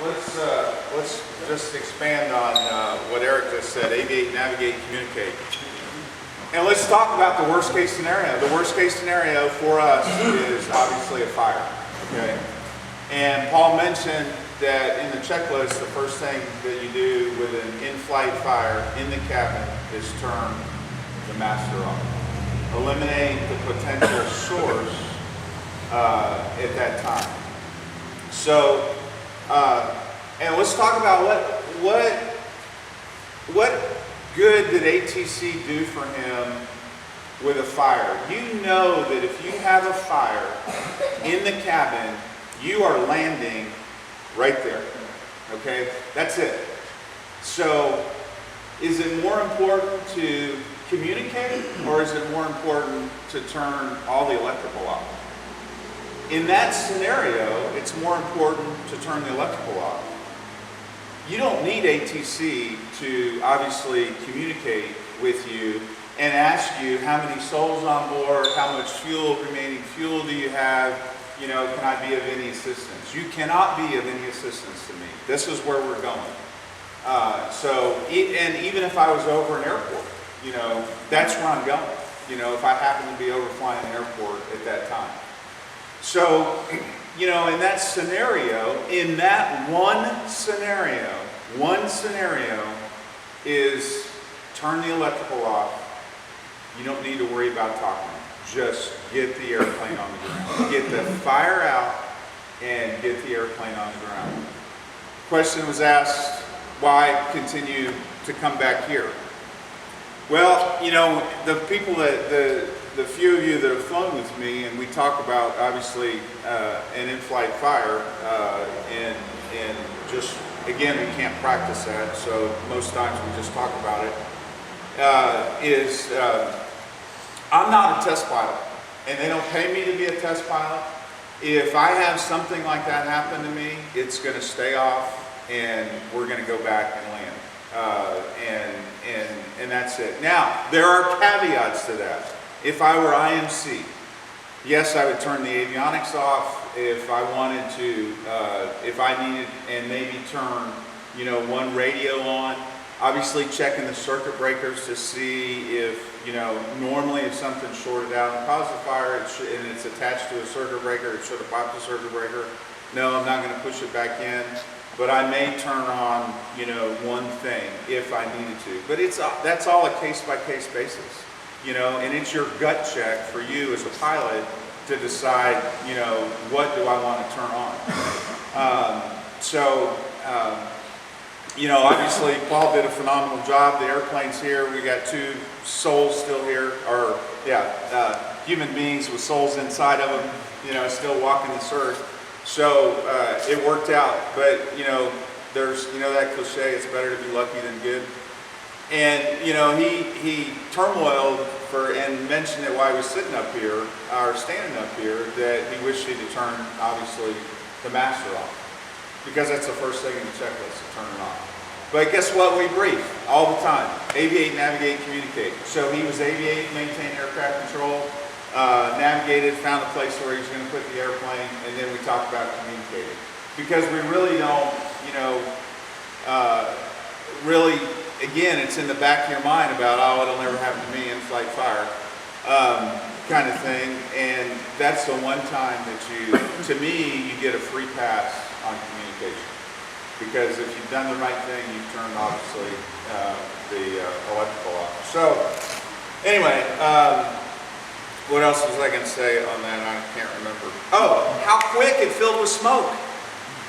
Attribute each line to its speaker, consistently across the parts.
Speaker 1: let's just expand on what Eric just said, aviate, navigate, communicate. And let's talk about the worst case scenario. The worst case scenario for us is obviously a fire, okay? And Paul mentioned that in the checklist, the first thing that you do with an in-flight fire in the cabin is turn the master off. Eliminate the potential source at that time. So, and let's talk about what good did ATC do for him with a fire. You know that if you have a fire in the cabin, you are landing right there, okay? That's it. So, is it more important to communicate, or is it more important to turn all the electrical off? In that scenario, it's more important to turn the electrical off. You don't need ATC to obviously communicate with you and ask you how many souls on board, how much remaining fuel do you have, you know, can I be of any assistance? You cannot be of any assistance to me. This is where we're going. And even if I was over an airport, you know, that's where I'm going. You know, if I happen to be over flying an airport at that time. So, you know, in that scenario, one scenario is turn the electrical off. You don't need to worry about talking. Just get the airplane on the ground. Get the fire out and get the airplane on the ground. Question was asked, why continue to come back here? Well, you know, the people the few of you that have flown with me, and we talk about obviously an in-flight fire, and just again we can't practice that, so most times we just talk about it. I'm not a test pilot, and they don't pay me to be a test pilot. If I have something like that happen to me, it's going to stay off, and we're going to go back and land, and that's it. Now there are caveats to that. If I were IMC, yes, I would turn the avionics off if I wanted to, if I needed, and maybe turn, you know, one radio on. Obviously checking the circuit breakers to see if, you know, normally if something's shorted out and caused a fire and it's attached to a circuit breaker, it should have popped the circuit breaker. No, I'm not going to push it back in, but I may turn on, you know, one thing if I needed to. But that's all a case-by-case basis. You know, and it's your gut check for you as a pilot to decide, you know, what do I want to turn on. You know, obviously Paul did a phenomenal job. The airplane's here. We got two souls still here, or human beings with souls inside of them, you know, still walking this earth. So it worked out. But, you know, there's, you know, that cliche, it's better to be lucky than good. And, you know, he turmoiled and mentioned it while he was sitting up here, or standing up here, that he wished he'd turn, obviously, the master off. Because that's the first thing in the checklist, to turn it off. But guess what? We brief all the time. Aviate, navigate, communicate. So he was aviate, maintain aircraft control, navigated, found a place where he was going to put the airplane, and then we talked about communicating. Because we really don't, you know, really, again, it's in the back of your mind about, oh, it'll never happen to me, in-flight fire, kind of thing. And that's the one time that to me, you get a free pass on communication. Because if you've done the right thing, you've turned, obviously, the electrical off. So, anyway, what else was I going to say on that? I can't remember. Oh, how quick it filled with smoke.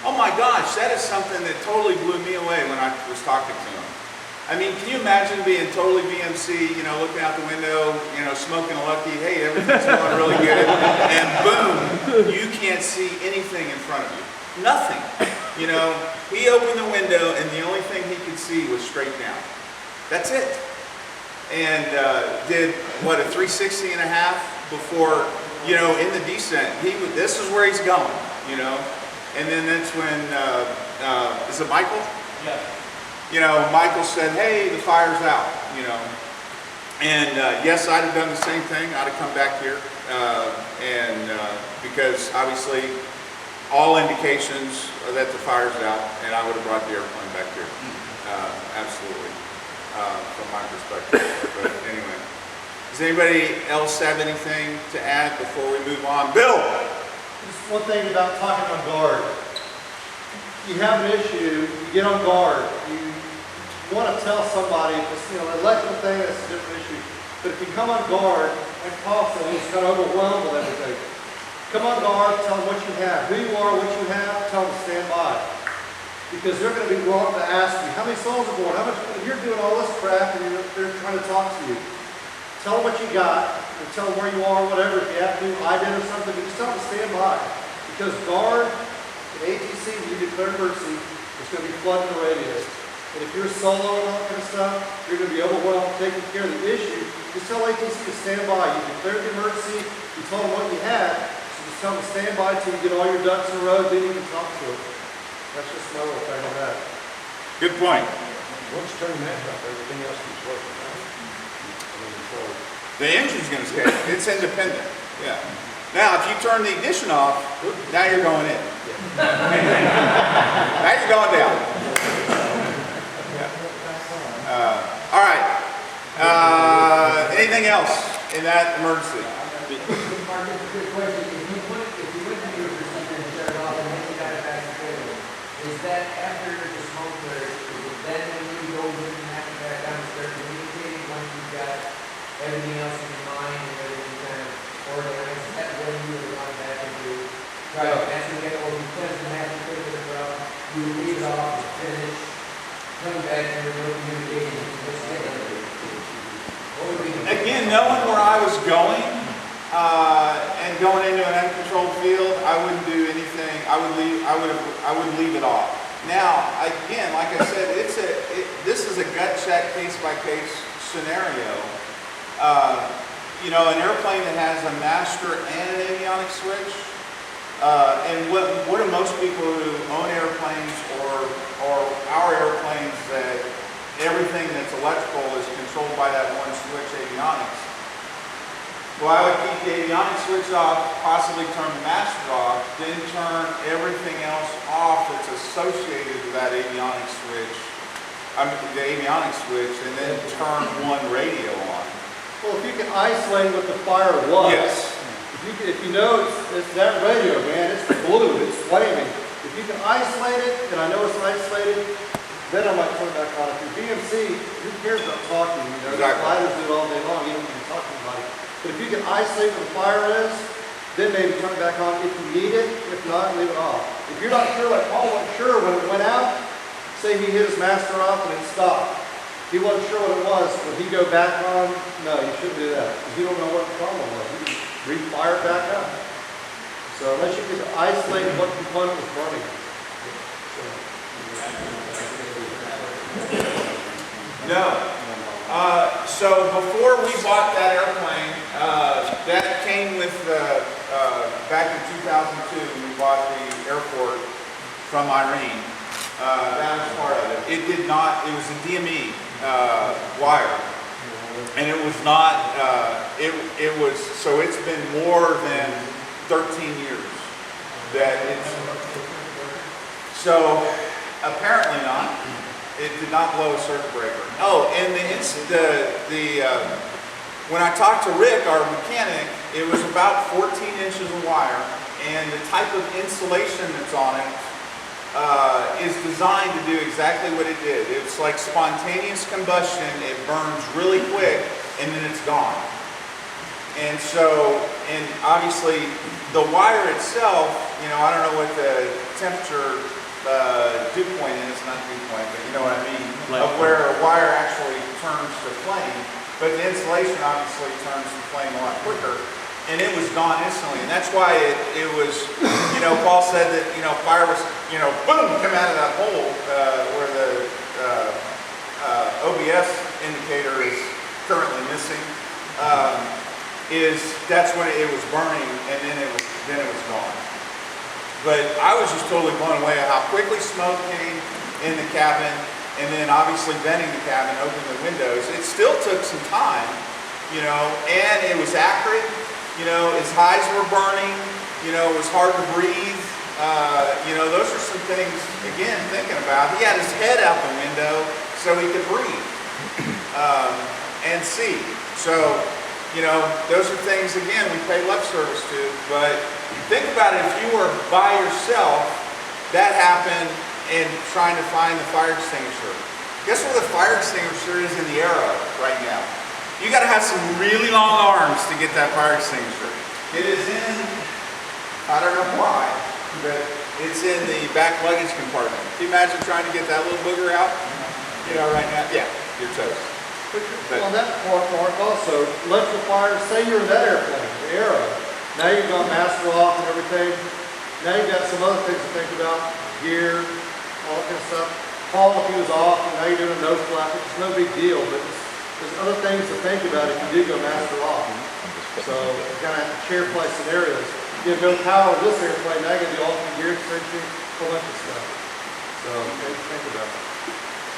Speaker 1: Oh my gosh, that is something that totally blew me away when I was talking to him. I mean, can you imagine being totally BMC, you know, looking out the window, you know, smoking a Lucky, hey, everything's going really good, and boom, you can't see anything in front of you. Nothing. You know, he opened the window and the only thing he could see was straight down. That's it. And did, what, a 360 and a half before, you know, in the descent. This is where he's going, you know. And then that's when, is it Michael?
Speaker 2: Yeah.
Speaker 1: You know, Michael said, hey, the fire's out, you know. And yes, I'd have done the same thing. I'd have come back here. Because obviously all indications are that the fire's out, and I would have brought the airplane back here. Absolutely, from my perspective. But anyway, does anybody else have anything to add before we move on? Bill!
Speaker 2: Just one thing about talking on guard. You have an issue, you get on guard, you want to tell somebody, an electrical thing, that's a different issue. But if you come on guard, like Paul said, he's kind of overwhelmed with everything. Come on guard, tell them what you have. Who you are, what you have, tell them to stand by. Because they're going to be wanting to ask you, how many souls are born? How much, you're doing all this crap and they're trying to talk to you. Tell them what you got, and tell them where you are, whatever. If you have to do IDEN or something, but just tell them to stand by. Because guard, in ATC, when you declare emergency, it's going to be flooding the radios. And if you're solo and all that kind of stuff, you're going to be overwhelmed taking care of the issue. Just tell ATC to stand by. You declared the emergency, you told them what you had, so just tell them to stand by until you get all your ducks in a row, then you can talk to them. That's just my little thing on that.
Speaker 1: Good point.
Speaker 3: Once you turn the match off, everything else keeps working, right?
Speaker 1: The engine's going to stay. It's independent. Yeah. Now, if you turn the ignition off, now you're going in. Now you're going down. Yeah. All right. Anything else in that emergency?
Speaker 4: Mark, it's a good question. If you went to your procedure and shut it off and then you got it back together, is that after the smoke clears? Is it then when you go in and have to back down and start communicating once you've got everything else in your mind and everything kind of organized? Is that when you would want back into try to answer again, or because the match is taken from you leave it off and finish, come back to your communicating and
Speaker 1: Again, knowing where I was going and going into an uncontrolled field, I wouldn't do anything. I would leave it off. Now, again, like I said, this is a gut check, case by case scenario. An airplane that has a master and an avionics switch. And what do most people who own airplanes or our airplanes that everything that's electrical is controlled by that one switch, avionics? Well, I would keep the avionics switch off, possibly turn the master off, then turn everything else off that's associated with that avionics switch, the avionics switch, and then turn one radio on.
Speaker 2: Well, if you can isolate what the fire was.
Speaker 1: Yes.
Speaker 2: If you know it's that radio, man, it's blue, it's flaming. If you can isolate it, and I know it's isolated, then I might turn it back on. If you're BMC, who cares about talking?
Speaker 1: Exactly.
Speaker 2: The fighters do it all day long, you don't need to talk to anybody. But if you can isolate where the fire is, then maybe turn it back on if you need it. If not, leave it off. If you're not sure, like Paul wasn't sure when it went out, say he hit his master off and it stopped. He wasn't sure what it was. Would he go back on? No, you shouldn't do that. Because you don't know what the problem was. You can refire it back up. So unless you can isolate what component was burning.
Speaker 1: No. So before we bought that airplane, that came with, back in 2002, we bought the airport from Irene. That was part of it. It did not, it was a DME wire. And it was not, it was, so it's been more than 13 years that it's, so apparently not. It did not blow a circuit breaker. Oh, and when I talked to Rick, our mechanic, it was about 14 inches of wire, and the type of insulation that's on it is designed to do exactly what it did. It's like spontaneous combustion. It burns really quick, and then it's gone. And so, and obviously, the wire itself, I don't know what the temperature dew point is, not dew point, but you know what I mean, of where a wire actually turns to flame. But the insulation obviously turns to flame a lot quicker, and it was gone instantly. And that's why it was, Paul said that, fire was, boom, come out of that hole where the OBS indicator is currently missing. That's when it was burning, and then it was gone. But I was just totally blown away at how quickly smoke came in the cabin, and then obviously venting the cabin, opening the windows. It still took some time, and it was accurate. His eyes were burning. It was hard to breathe. You know, those are some things, again, thinking about. He had his head out the window so he could breathe and see. So, you know, those are things, again, we pay lip service to. But think about it, if you were by yourself, that happened in trying to find the fire extinguisher. Guess where the fire extinguisher is in the arrow right now? You got to have some really long arms to get that fire extinguisher. It is in, I don't know why, but it's in the back luggage compartment. Can you imagine trying to get that little booger out? You know, right now, yeah, you're toast.
Speaker 2: But on that part, Mark, also, electrical fire, say you're in that airplane, the Arrow. Now you've got master lock and everything. Now you've got some other things to think about, gear, all that kind of stuff. Paul, if he was off, and now you're doing a nose flap, it's no big deal, but there's other things to think about if you do go master lock. So you kind of have to chair play scenarios. You have no power with this airplane, now you got the alternate gear extension, a whole bunch of stuff. So things to think about.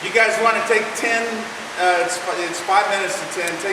Speaker 1: You guys want to take 10, it's 5 minutes to 10, take